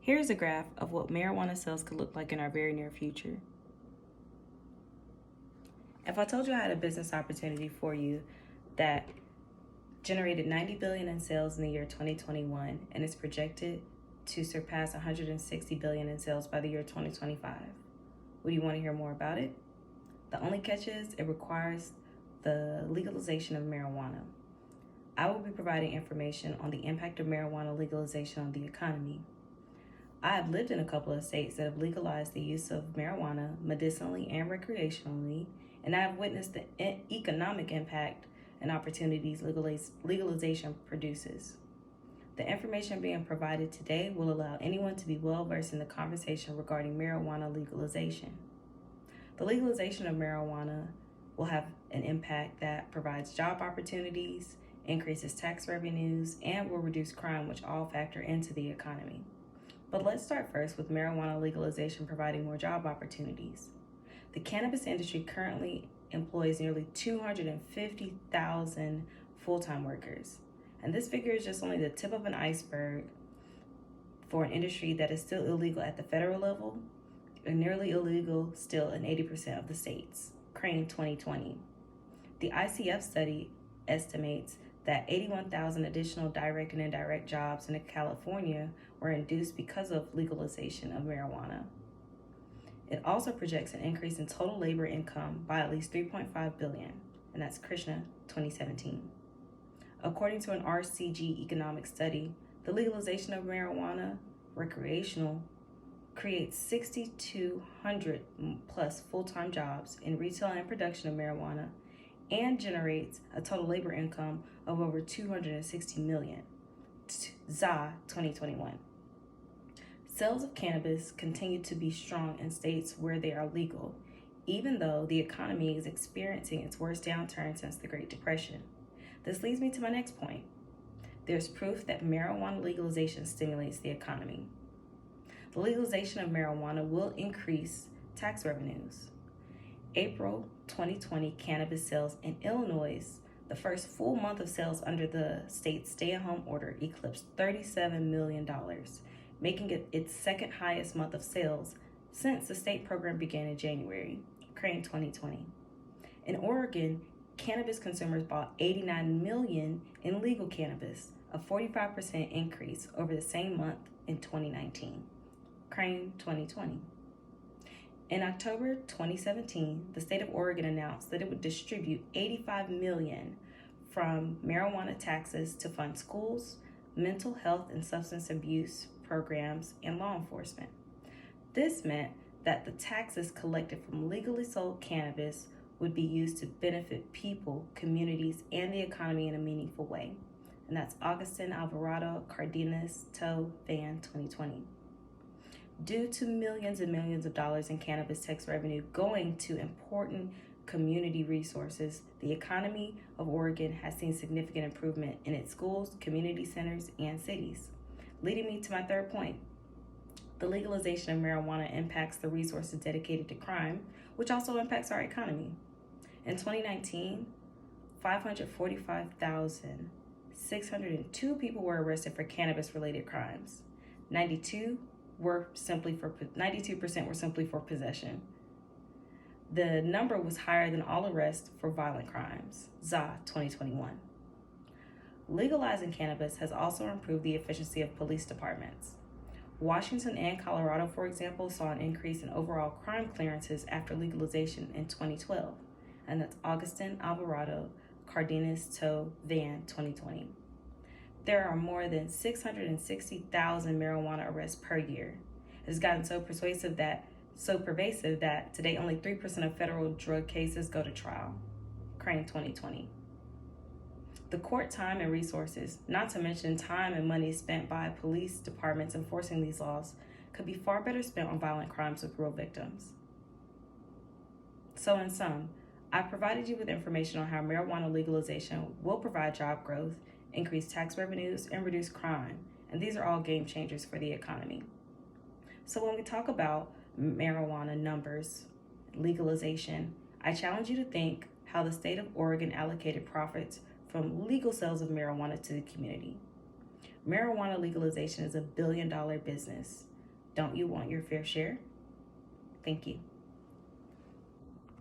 Here's a graph of what marijuana sales could look like in our very near future. If I told you I had a business opportunity for you that generated $90 billion in sales in the year 2021 and is projected to surpass $160 billion in sales by the year 2025, would you want to hear more about it? The only catch is it requires the legalization of marijuana. I will be providing information on the impact of marijuana legalization on the economy. I have lived in a couple of states that have legalized the use of marijuana medicinally and recreationally, and I have witnessed the economic impact and opportunities legalization produces. The information being provided today will allow anyone to be well versed in the conversation regarding marijuana legalization. The legalization of marijuana will have an impact that provides job opportunities, increases tax revenues, and will reduce crime, which all factor into the economy. But let's start first with marijuana legalization providing more job opportunities. The cannabis industry currently employs nearly 250,000 full-time workers. And this figure is just only the tip of an iceberg for an industry that is still illegal at the federal level and nearly illegal still in 80% of the states. Crane 2020. The ICF study estimates that 81,000 additional direct and indirect jobs in California were induced because of legalization of marijuana. It also projects an increase in total labor income by at least $3.5 billion, and that's Krishna 2017. According to an RCG economic study, the legalization of marijuana recreational creates 6,200 plus full-time jobs in retail and production of marijuana and generates a total labor income of over $260 million. ZA 2021. Sales of cannabis continue to be strong in states where they are legal, even though the economy is experiencing its worst downturn since the Great Depression. This leads me to my next point. There's proof that marijuana legalization stimulates the economy. The legalization of marijuana will increase tax revenues. April 2020 cannabis sales in Illinois, the first full month of sales under the state's stay-at-home order, eclipsed $37 million, making it its second highest month of sales since the state program began in January. Crane 2020. In Oregon, cannabis consumers bought $89 million in legal cannabis, a 45% increase over the same month in 2019. Crane 2020. In October 2017, the state of Oregon announced that it would distribute $85 million from marijuana taxes to fund schools, mental health and substance abuse programs, and law enforcement. This meant that the taxes collected from legally sold cannabis would be used to benefit people, communities, and the economy in a meaningful way. And that's Augustin Alvarado, Cardenas, Toe, Van, 2020. Due to millions and millions of dollars in cannabis tax revenue going to important community resources, the economy of Oregon has seen significant improvement in its schools, community centers, and cities. Leading me to my third point. The legalization of marijuana impacts the resources dedicated to crime, which also impacts our economy. In 2019, 545,602 people were arrested for cannabis-related crimes. 92% were simply for possession. The number was higher than all arrests for violent crimes. ZA 2021. Legalizing cannabis has also improved the efficiency of police departments. Washington and Colorado, for example, saw an increase in overall crime clearances after legalization in 2012. And that's Augustin Alvarado, Cardenas, Toe, Van, 2020. There are more than 660,000 marijuana arrests per year. It has gotten so pervasive that today only 3% of federal drug cases go to trial. Crane 2020. The court time and resources, not to mention time and money spent by police departments enforcing these laws, could be far better spent on violent crimes with real victims. So in sum, I've provided you with information on how marijuana legalization will provide job growth, increase tax revenues, and reduce crime, and these are all game changers for the economy. So when we talk about marijuana numbers, legalization, I challenge you to think how the state of Oregon allocated profits from legal sales of marijuana to the community. Marijuana legalization is a billion-dollar business. Don't you want your fair share? Thank you.